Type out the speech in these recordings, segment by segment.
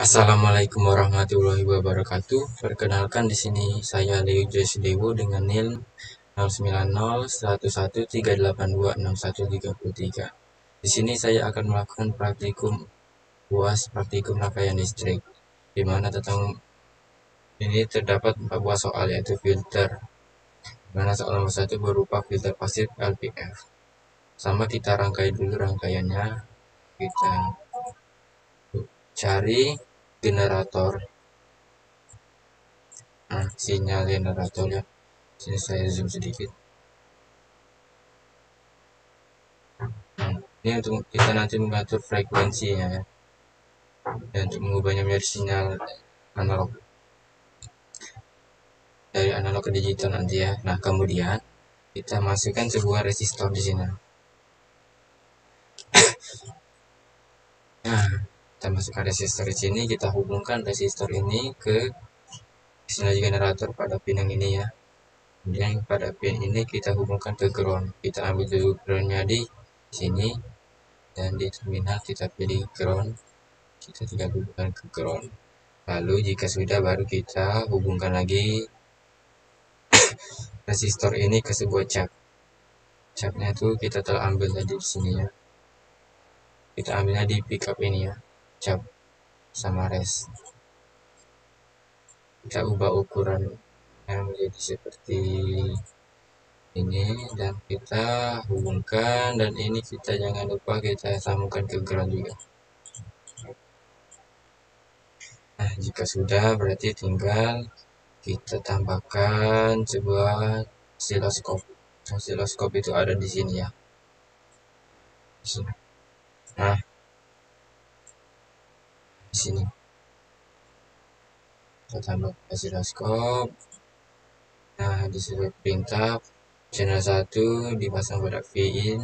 Assalamualaikum warahmatullahi wabarakatuh. Perkenalkan di sini saya Leo Dewo dengan NIM 090113826133. Di sini saya akan melakukan praktikum UAS praktikum rangkaian listrik, di mana tentang ini terdapat 4 buah soal, yaitu filter. Di mana soal nomor 1 berupa filter pasif LPF. Sama kita rangkai dulu rangkaiannya. Kita cari generator. Nah, sinyal generatornya. Sini saya zoom sedikit. Nah, ini untuk kita nanti mengatur frekuensinya ya, dan untuk mengubahnya menjadi sinyal analog, dari analog ke digital nanti ya. Nah, kemudian kita masukkan sebuah resistor di sini. Nah, kita masukkan resistor di sini, kita hubungkan resistor ini ke sinyal generator pada pin yang ini ya. Kemudian pada pin ini kita hubungkan ke ground. Kita ambil dulu groundnya di sini, dan di terminal kita pilih ground. Kita tinggal hubungkan ke ground. Lalu jika sudah, baru kita hubungkan lagi resistor ini ke sebuah cap. Capnya itu kita telah ambil tadi di sini ya. Kita ambilnya di pickup ini ya, cap sama res. Kita ubah ukuran yang menjadi seperti ini, dan kita hubungkan, dan ini kita jangan lupa kita sambungkan ke ground juga. Nah, jika sudah, berarti tinggal kita tambahkan sebuah osiloskop. Osiloskop itu ada di sini ya. Nah, di sini kita tambah osiloskop. Nah, disuruh perintah channel 1 dipasang pada V-in,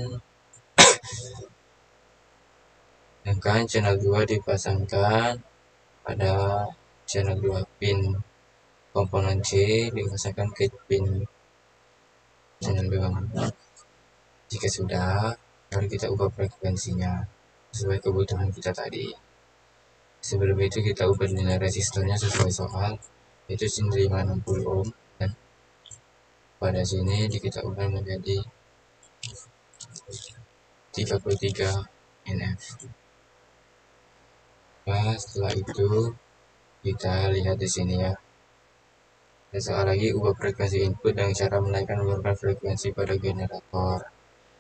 sedangkan channel 2 dipasangkan pada channel 2. Pin komponen C dipasangkan ke pin channel 2. Jika sudah, baru kita ubah frekuensinya sesuai kebutuhan kita tadi. Sebelum itu kita ubah nilai resistornya sesuai soal, yaitu 560 ohm, dan pada sini kita ubah menjadi 33 NF. Nah, setelah itu kita lihat di sini ya. Dan soal lagi, ubah frekuensi input dan cara menaikkan menurunkan frekuensi pada generator.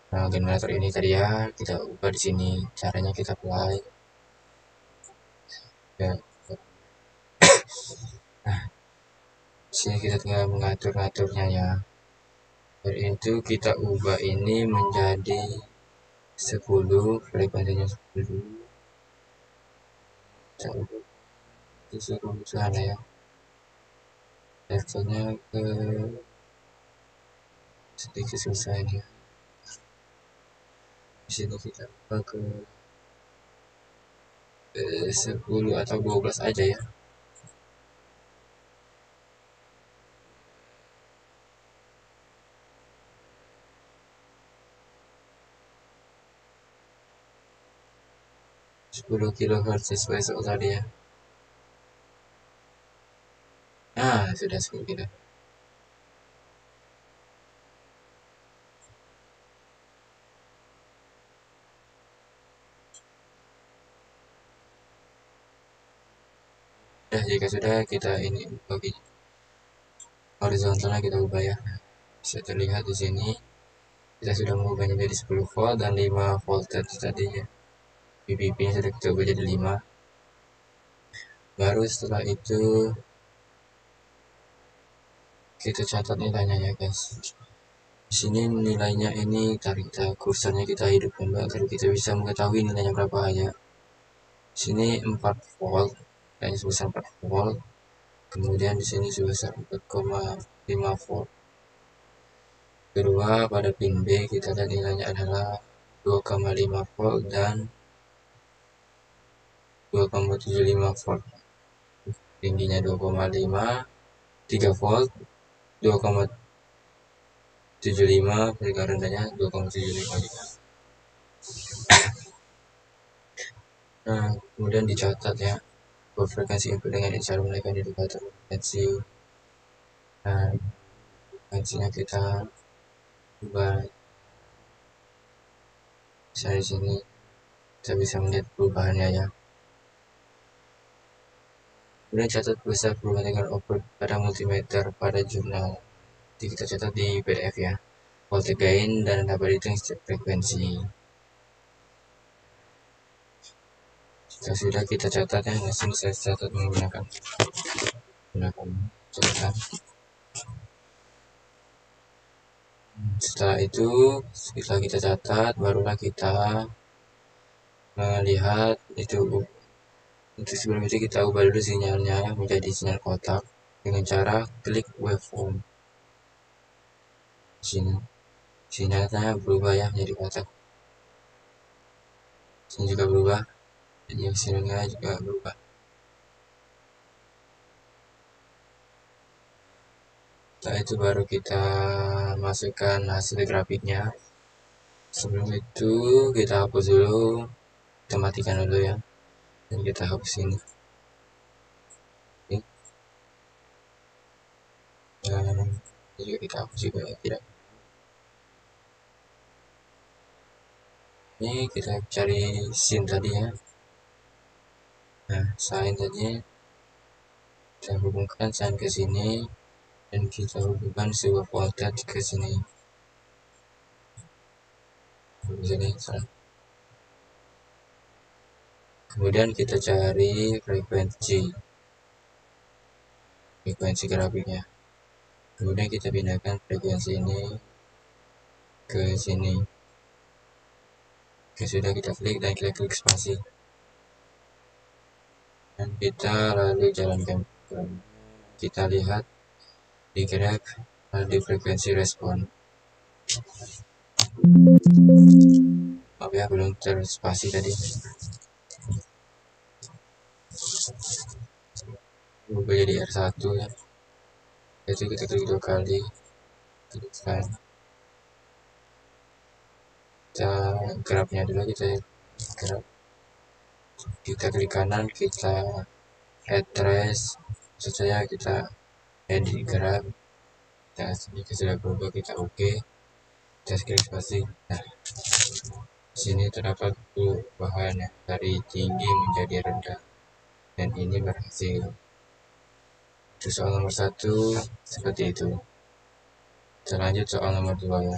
Nah, generator ini tadi ya, kita ubah di sini. Caranya kita play. Ya. Nah, sini kita tinggal mengatur-ngaturnya ya. Dari itu kita ubah ini menjadi 10, frekuensinya 10. Kita ubah itu suruh sana ya. Levelnya ke sedikit susah ini. Di sini kita ubah ke 10 atau 12 aja ya. Sepuluh kHz sesuai soal tadi ya. Nah, sudah 10 kilo. Nah, jika sudah, kita ini bagi horizontalnya kita ubah ya. Bisa terlihat di sini kita sudah mengubahnya jadi 10 volt dan 5 volt tadi ya. VPP nya sudah kita ubah jadi 5. Baru setelah itu kita catat nilainya ya guys. Di sini nilainya ini tarik kursornya kita hidupkan agar kita bisa mengetahui nilainya berapa aja. Di sini 4 volt, nilainya sebesar 4 volt. Kemudian di sini sebesar 4,5 volt. Kedua, pada pin B kita lihat nilainya adalah 2,5 volt dan 2,75 volt. Tingginya 2,5, 3 volt, 2,75, jika rendahnya 2,75 juga. Nah, kemudian dicatat ya. frekuensi input dengan cara menaikkan indikator frekuensi. Nah, frekuensinya kita ubah. Misalnya di sini kita bisa melihat perubahannya ya. Kemudian catat besar perubahan dengan output pada multimeter pada jurnal. Jadi kita catat di PDF ya. Voltage gain dan dapat dihitung setiap frekuensi. Jika sudah kita catat ya, di sini saya catat menggunakan catatan. Setelah itu, setelah kita catat, barulah kita melihat itu. Untuk sebelum itu kita ubah dulu sinyalnya menjadi sinyal kotak dengan cara klik waveform. Sini sinyalnya berubah ya menjadi kotak. Sini juga berubah, jadi sinyalnya juga berubah. Setelah itu baru kita masukkan hasil grafiknya. Sebelum itu kita hapus dulu, kita matikan dulu ya, dan kita hapus ini. Dan juga kita hapus juga ya, tidak. Ini kita cari sin tadi ya. Nah, sin tadi kita hubungkan sin ke sini dan kita hubungkan sebuah voltage ke sini. Jadi, kemudian kita cari frekuensi grafiknya. Kemudian kita pindahkan frekuensi ini ke sini. Oke, sudah kita klik dan kita klik spasi. Dan kita lalu jalankan. Kita lihat di graf di frekuensi respon. Maaf ya, belum terspasi tadi. Berubah jadi R1 ya. Itu kita klik 2 kali. Klikkan. Kita grafnya dulu, kita graf. Kita klik kanan, kita add trace. Sesuai kita edit graf. Kita sini sudah berubah, kita oke. Kita klik spasi. Nah, sini terdapat perubahan dari tinggi menjadi rendah, dan ini berhasil. Itu soal nomor 1 seperti itu. Kita lanjut soal nomor 2 ya.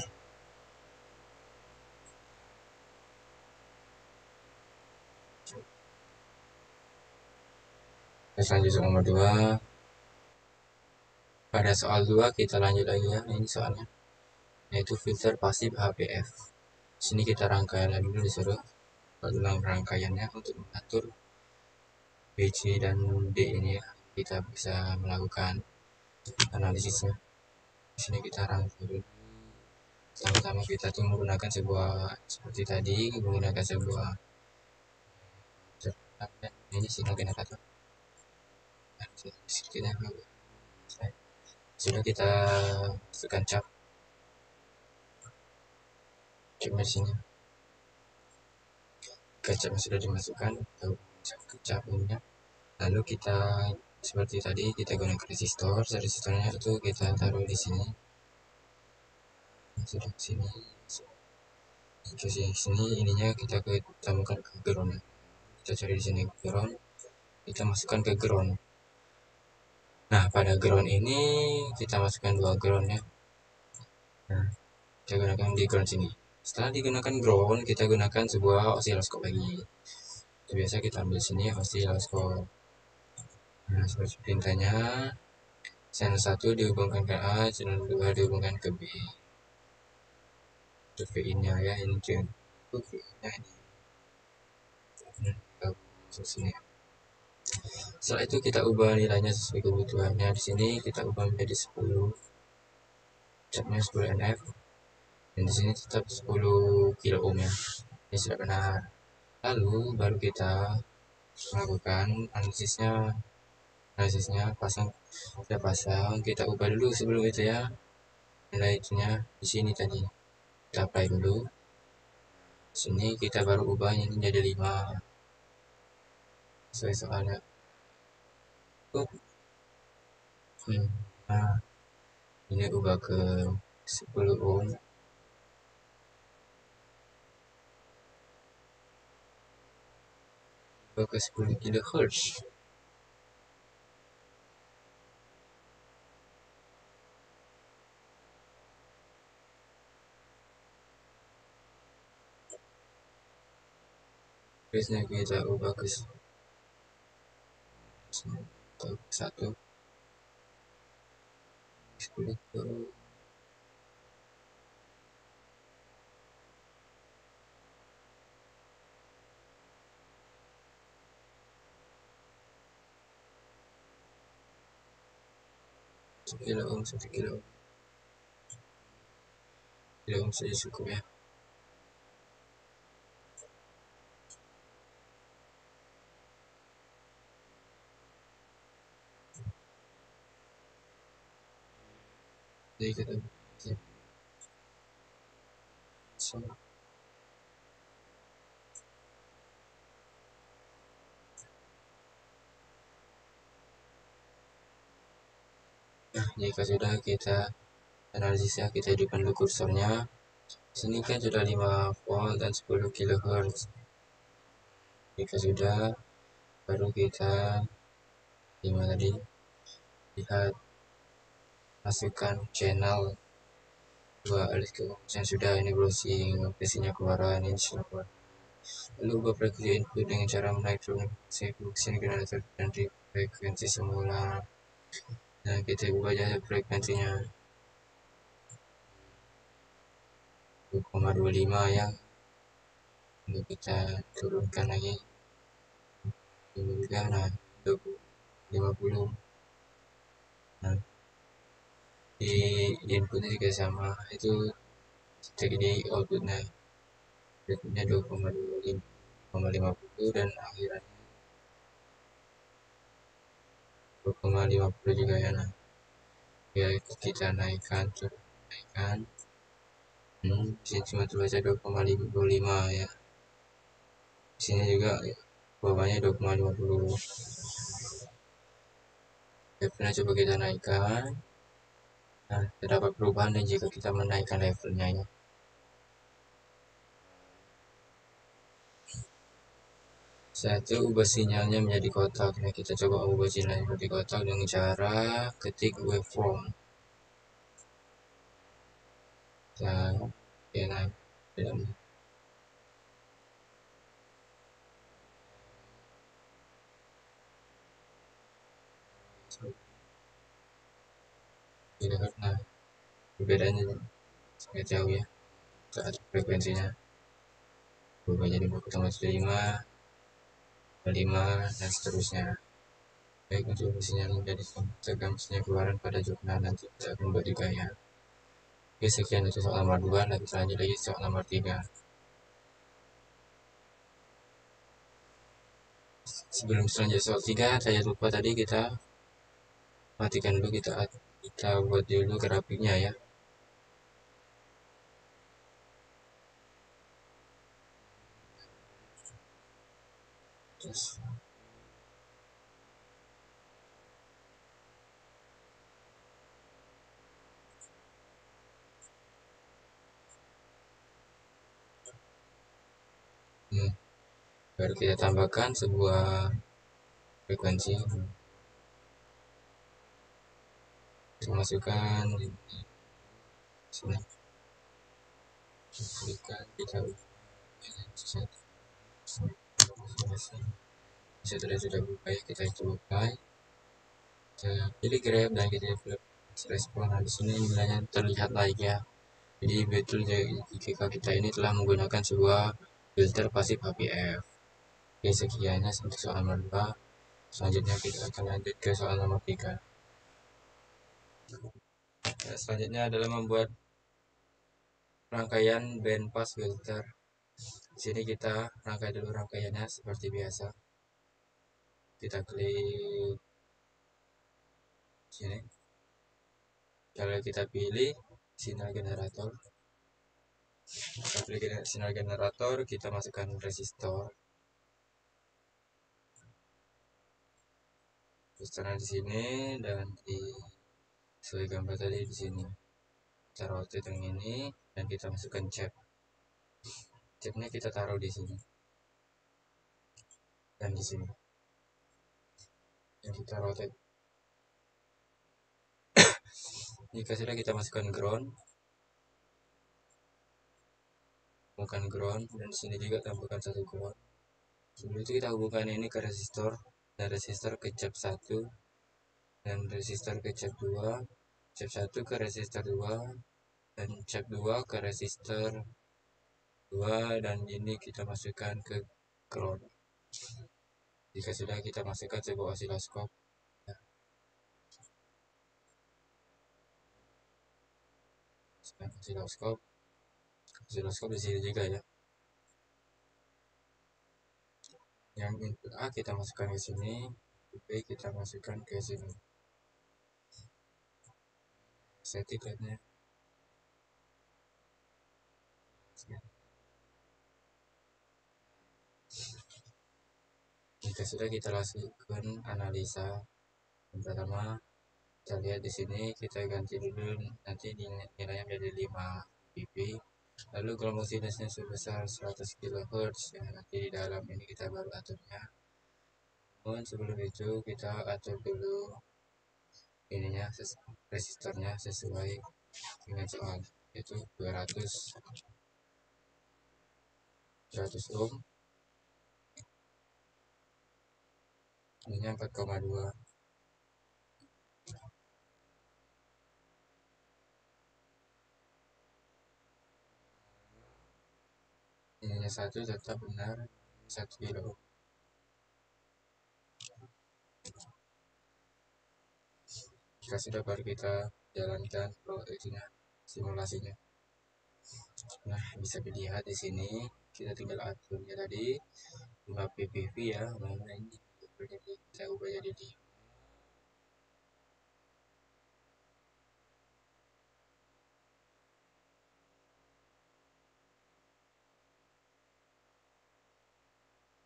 Kita lanjut soal nomor 2. Pada soal 2 kita lanjut lagi ya. Ini soalnya yaitu filter pasif HPF. Sini kita rangkaian lagi dulu, disuruh ulang rangkaiannya untuk mengatur B, C, dan D ini ya. Kita bisa melakukan analisisnya. Di sini kita rangkai dulu. Pertama-tama kita tuh menggunakan sebuah seperti tadi, menggunakan sebuah ini sinyal generator. Sedikitnya sudah kita masukkan cap mesinnya. Capnya sudah dimasukkan ke capnya. Lalu kita seperti tadi kita gunakan resistornya itu kita taruh di sini. Sudah di sini. Ke sini ininya kita temukan ke ground. Kita cari di sini ground. Kita masukkan ke ground. Nah, pada ground ini kita masukkan 2 ground ya. Nah, kita gunakan di ground sini. Setelah digunakan ground, kita gunakan sebuah osiloskop lagi. Itu biasa kita ambil sini osiloskop. Nah, seperti perintahnya, channel 1 dihubungkan ke A, channel 2 dihubungkan ke B. Untuk VIN-nya ya, ini untuk VIN-nya ini. Sini. Setelah itu kita ubah nilainya sesuai kebutuhannya. Di sini kita ubah menjadi 10. Capnya 10 NF. Dan di sini tetap 10 kilo ohm ya. Ini sudah benar. Lalu baru kita melakukan analisisnya kita ubah dulu sebelum itu ya, nilai itunya di sini tadi kita apply dulu. Sini kita baru ubahnya ini jadi 5 sesuai soalnya. Cukup. Nah, ini ubah ke 10 ohm, ubah ke 10 kHz. Terusnya kita ubah ke 1 10 ke 1 kilo ohm, 1 kilo ohm, kilo ohm saja cukup ya. Jadi kita so, nah, jika sudah kita analisisnya, kita hidupkan dulu kursornya. Sini kan sudah 5 volt dan 10 kHz. Jika sudah, baru kita gimana tadi, lihat, masukkan channel 2 alis ke yang sudah ini browsing aplikasinya keluaran, ini sudah keluar. Lalu ubah frekuensi input dengan cara menaik turun frekuensi generator dan di frekuensi semula. Nah, kita ubah aja frekuensinya 2,25 ya. Lalu kita turunkan lagi ini juga, nah 50. Nah, di inputnya juga sama, itu cek di outputnya, outputnya 2,50 dan akhirannya 2,50 juga ya. Nah, ya kita naikkan naikkan, sini cuma terbaca 2,55 ya. Di sini juga ya, bawahnya 2,50. Levelnya coba kita naikkan. Nah, terdapat perubahan dan jika kita menaikkan levelnya ya. Satu, ubah sinyalnya menjadi kotak. Nah, kita coba ubah sinyalnya menjadi kotak dengan cara ketik waveform. Dan ya, naik dan tidak, nah perbedaannya sangat jauh ya saat frekuensinya berubah jadi 2,5, 5 dan seterusnya. Baik, untuk sinyal dari komputer keluaran pada jurnal nanti kita akan buat juga ya. Oke, sekian untuk soal nomor 2, nanti selanjutnya lagi soal nomor 3. Sebelum selanjutnya soal 3, saya lupa tadi kita matikan dulu, kita buat dulu grafiknya ya. Terus, baru kita tambahkan sebuah frekuensi, kita masukkan di sini, berikan kita setelah sudah buka ya, kita buka, kita pilih grab dan kita pilih respon. Nah, di sini nilainya terlihat lagi ya. Jadi betul, jika kita ini telah menggunakan sebuah filter pasif HPF. Oke, sekiannya untuk soal nomor 2. Selanjutnya kita akan lanjut ke soal nomor 3. Nah, selanjutnya adalah membuat rangkaian band pass filter. Di sini kita rangkai dulu rangkaiannya seperti biasa. Kita klik sini. Kalau kita pilih sinyal generator, kita pilih sinyal generator, kita masukkan resistor. Setelah di sini dan di sesuai gambar tadi di sini. Kita rotate yang ini dan kita masukkan chip. Chipnya kita taruh di sini dan di sini. Dan kita rotate. Jika sudah kita masukkan ground, bukan ground, dan di sini juga tambahkan satu ground. Sebelum itu kita hubungkan ini ke resistor, dan resistor ke cap 1, dan resistor ke cap 2, cap 1 ke resistor 2, dan cap 2 ke resistor 2, dan ini kita masukkan ke ground. Jika sudah kita masukkan sebuah osiloskop. Osiloskop di sini juga ya. Yang input A kita masukkan ke sini, B kita masukkan ke sini. Settingnya. Jika sudah kita lakukan analisa, yang pertama kita lihat di sini kita ganti dulu nanti nilainya menjadi 5 dB. Lalu gelombang sinusnya sebesar 100 kHz yang nanti di dalam ini kita baru aturnya. Namun sebelum itu kita atur dulu ininya resistornya sesuai dengan soal, yaitu 200 ohm, ininya 4,2, ininya 1 tetap benar 1 kilo. Jika sudah baru kita jalankan proyeksinya, simulasinya. Nah, bisa dilihat di sini kita tinggal aturnya tadi 5 ppv ya. Mana ini kita ubah jadi di.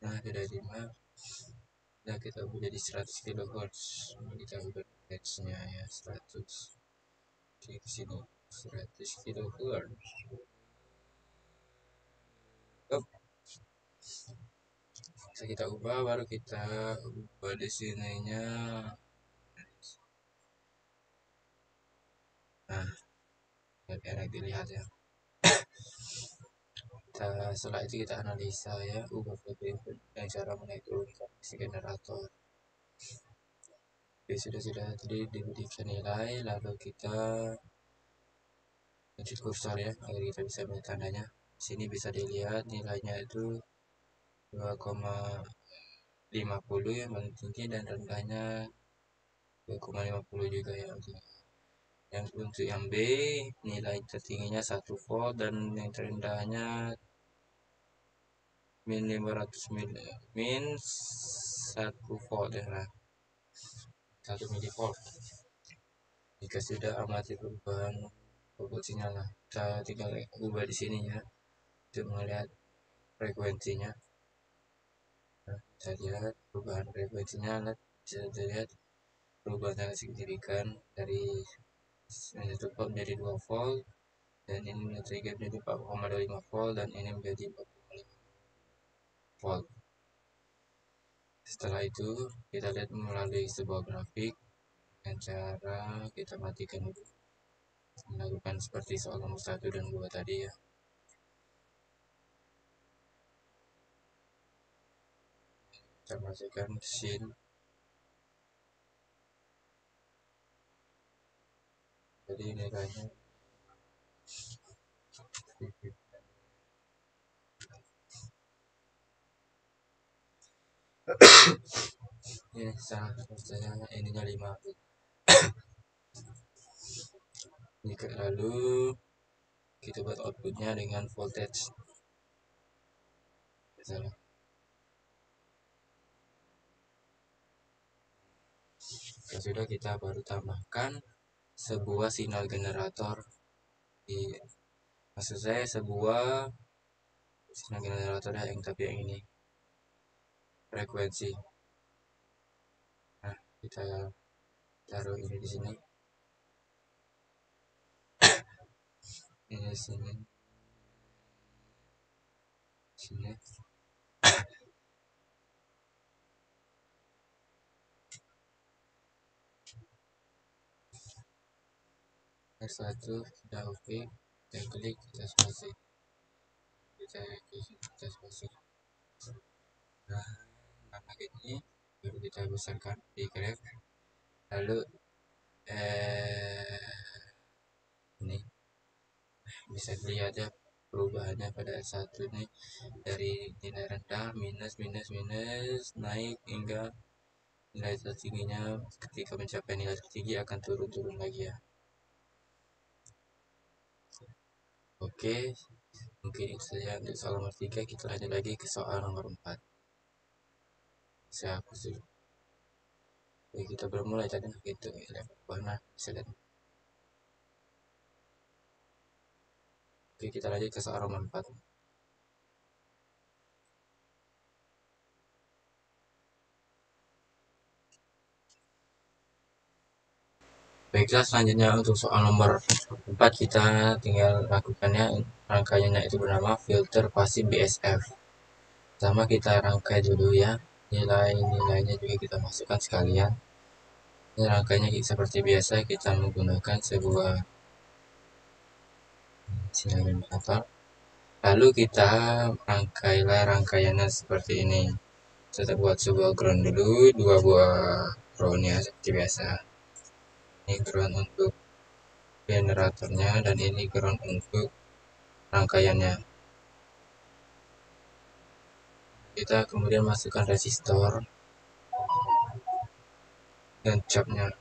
Nah, sudah 5. Nah, kita ubah jadi 100 kHz. Kita ubah Hz-nya ya 100. Di sini 100 kHz. Bisa kita ubah, baru kita ubah di sininya. Nah, enak dilihat ya. Setelah itu kita analisa ya, ubah frekuensi dan cara menaik turunkan si generator. Oke, sudah tadi diberikan nilai, lalu kita lanjut kursor ya, agar kita bisa melihat tandanya. Sini bisa dilihat nilainya itu 2,50 yang paling tinggi dan rendahnya 2,50 juga ya. Yang untuk yang B nilai tertingginya 1 volt dan yang terendahnya min 500 min 1 volt ya, nah 1 milivolt. Jika sudah amati perubahan output sinyal, nah kita tinggal ubah di sini ya untuk melihat frekuensinya. Nah, bisa lihat perubahan frekuensinya, nah, bisa dilihat perubahan sangat signifikan dari 1 volt menjadi 2 volt, dan ini menjadi menjadi 4,25 volt, dan ini menjadi 4,5 volt. Setelah itu kita lihat melalui sebuah grafik dengan cara kita matikan dulu, melakukan seperti soal nomor 1 dan 2 tadi ya. Kita masukkan scene, jadi nilainya ini salah ininya 5. Jika lalu kita buat outputnya dengan voltage misalnya. Sudah kita baru tambahkan sebuah sinyal generator di, maksud saya sebuah sinyal generator yang tapi yang ini frekuensi. Nah, kita taruh ini di sini, ini di sini, sini. R1 sudah oke, kita klik, kita spasi, kita spasi. Nah, nama ini baru kita besarkan di grab, lalu ini bisa dilihat ya perubahannya pada satu nih, dari nilai rendah minus minus minus naik hingga nilai tertingginya. Ketika mencapai nilai tertinggi akan turun-turun lagi ya. Oke, mungkin itu saja untuk soal nomor 3. Kita lanjut lagi ke soal nomor 4. Saya hapus dulu. Oke, kita bermulai tadi gitu ya, warna bisa lihat. Oke, kita lanjut ke soal nomor 4. Baiklah, selanjutnya untuk soal nomor 4 kita tinggal lakukannya. Rangkaiannya itu bernama filter pasif BSF. Pertama kita rangkai dulu ya, nilai-nilainya juga kita masukkan sekalian. Ini rangkainya seperti biasa, kita menggunakan sebuah simulator. Lalu kita rangkailah rangkaiannya seperti ini. Kita buat sebuah ground dulu, dua buah groundnya seperti biasa. Ini ground untuk generatornya dan ini ground untuk rangkaiannya. Kita kemudian masukkan resistor dan capnya.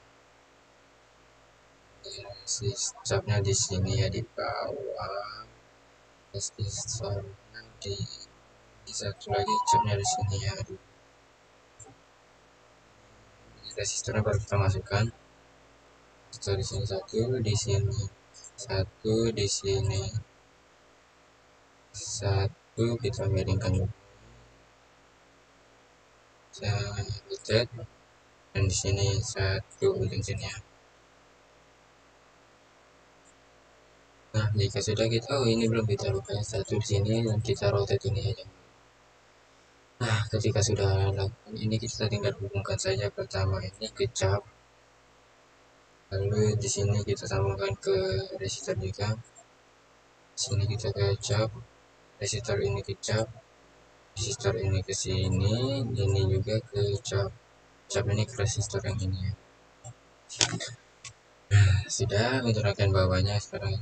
Capnya di sini ya, di bawah. Resistornya di satu lagi, capnya di sini ya. Resistornya baru kita masukkan. Resistor di sini satu, di sini satu, di sini satu, kita miringkan saya dan di sini satu ujung sini ya. Nah, jika sudah kita, ini belum kita lupakan satu di sini dan kita rotate ini aja. Nah, ketika sudah lakukan ini, kita tinggal hubungkan saja pertama ini ke cap, lalu di sini kita sambungkan ke resistor juga. Sini kita ke cap, resistor ini ke cap, resistor ini ke sini, ini juga ke cap, cap ini ke resistor yang ini ya. Nah, sudah untuk rangkaian bawahnya sekarang.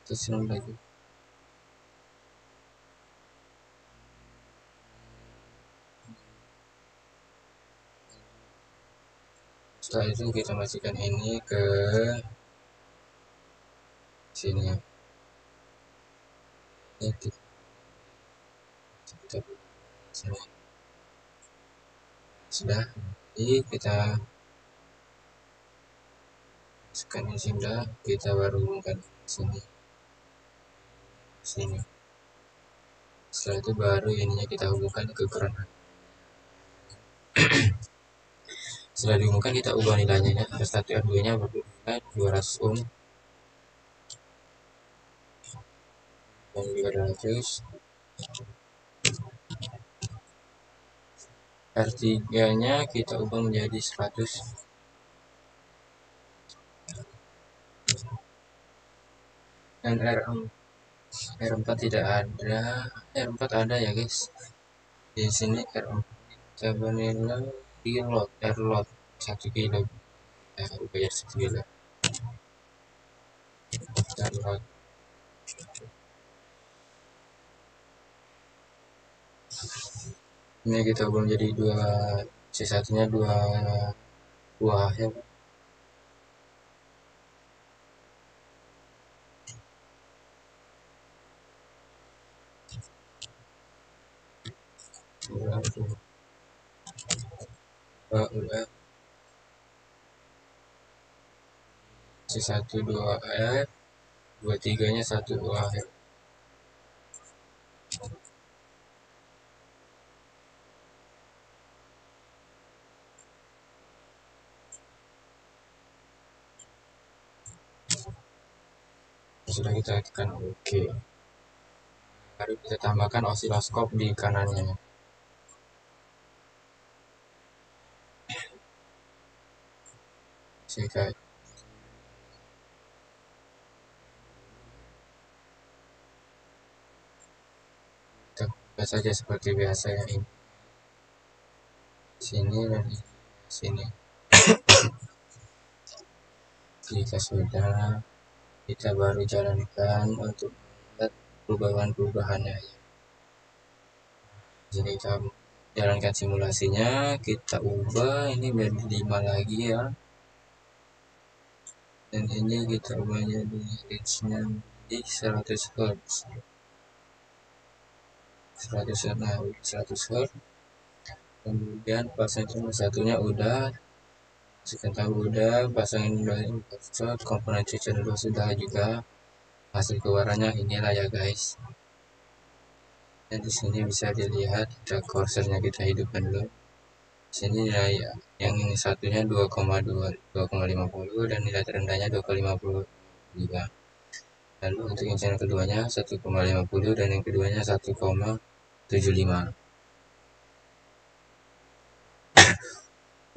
Terus lagi. Setelah itu kita masukkan ini ke sini ya. Ini kita sini. Sudah, jadi kita masukkan di sini, kita baru hubungkan sini, sini. Setelah itu baru ininya kita hubungkan ke ground. Setelah dihubungkan kita ubah nilainya ya. R1 R2 nya berbeda 200 ohm dan juga 200. R3 nya kita ubah menjadi 100 dan R4 tidak ada. R4 ada ya guys, di sini R4 coba nilai di load, R load 1 kilo, ubah jadi 1 kilo R load. Ini kita ubah menjadi 2, C1 nya 2 buah ya. UF C1 2F 23-nya 1 UAF. Sudah kita tekan OK. Baru kita tambahkan osiloskop di kanannya. Jika kita buka saja seperti biasa ya, ini sini dan di sini. Jika sudah, kita baru jalankan untuk melihat perubahan-perubahannya. Jadi kita jalankan simulasinya, kita ubah ini menjadi 5 lagi ya, dan ini kita ubah jadi reach-nya di 100 Hz 100 Hz. Kemudian pasang cuma satunya udah, sekarang udah pasangin udah, komponen channel 2 sudah juga. Hasil keluarannya inilah ya guys. Dan di sini bisa dilihat ada kursornya, kita hidupkan dulu. Sini nilai yang ini satunya 2,50 dan nilai terendahnya 2,53. Lalu untuk yang channel keduanya 1,50 dan yang keduanya 1,75.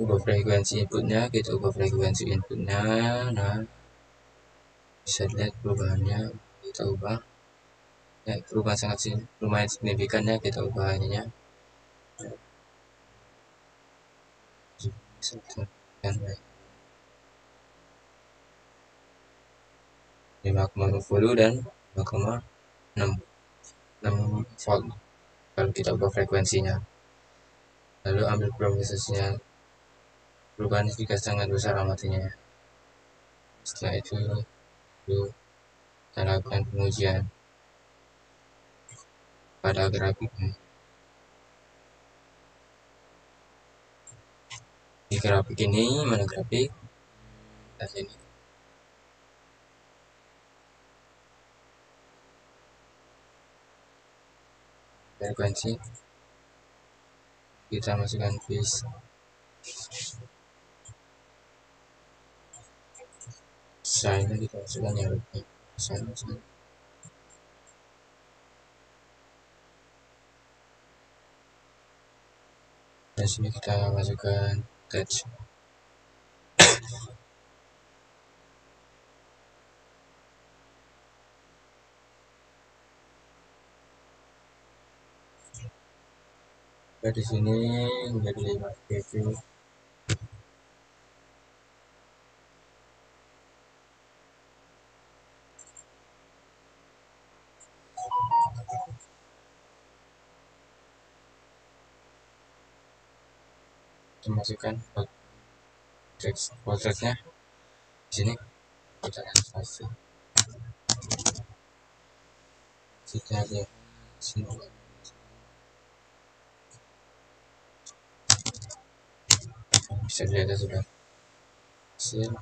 Ubah frekuensi inputnya, kita ubah frekuensi inputnya. Nah, bisa lihat perubahannya, kita ubah ya, perubahan sangat lumayan signifikan ya, kita ubah ininya. 5,50 dan 5,6 volt kalau kita ubah frekuensinya. Lalu ambil prosesnya, perubahan juga sangat besar amatinya. Setelah itu kita lakukan pengujian pada grafiknya. Di grafik ini, mana grafik? Kita sini. Frekuensi. Kita masukkan phase. Sign kita masukkan ya. Sign. Dan sini kita masukkan touch. Di sini menjadi 5 PV. Kita masukkan voltage-nya di sini. Kita aktifasi. Kita lihat sini. Bisa dilihat sudah hasil.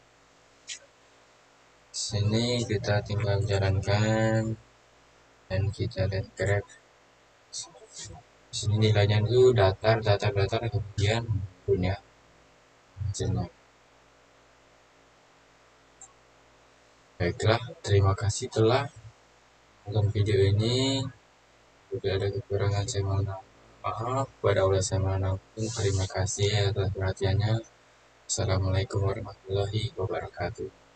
Sini kita tinggal jalankan dan kita lihat graf. Sini nilainya itu datar kemudian punya hasilnya. Baiklah, terima kasih telah menonton video ini. Jika ada kekurangan saya mohon maaf. Kepada Allah saya mohon terima kasih atas perhatiannya. Assalamualaikum warahmatullahi wabarakatuh.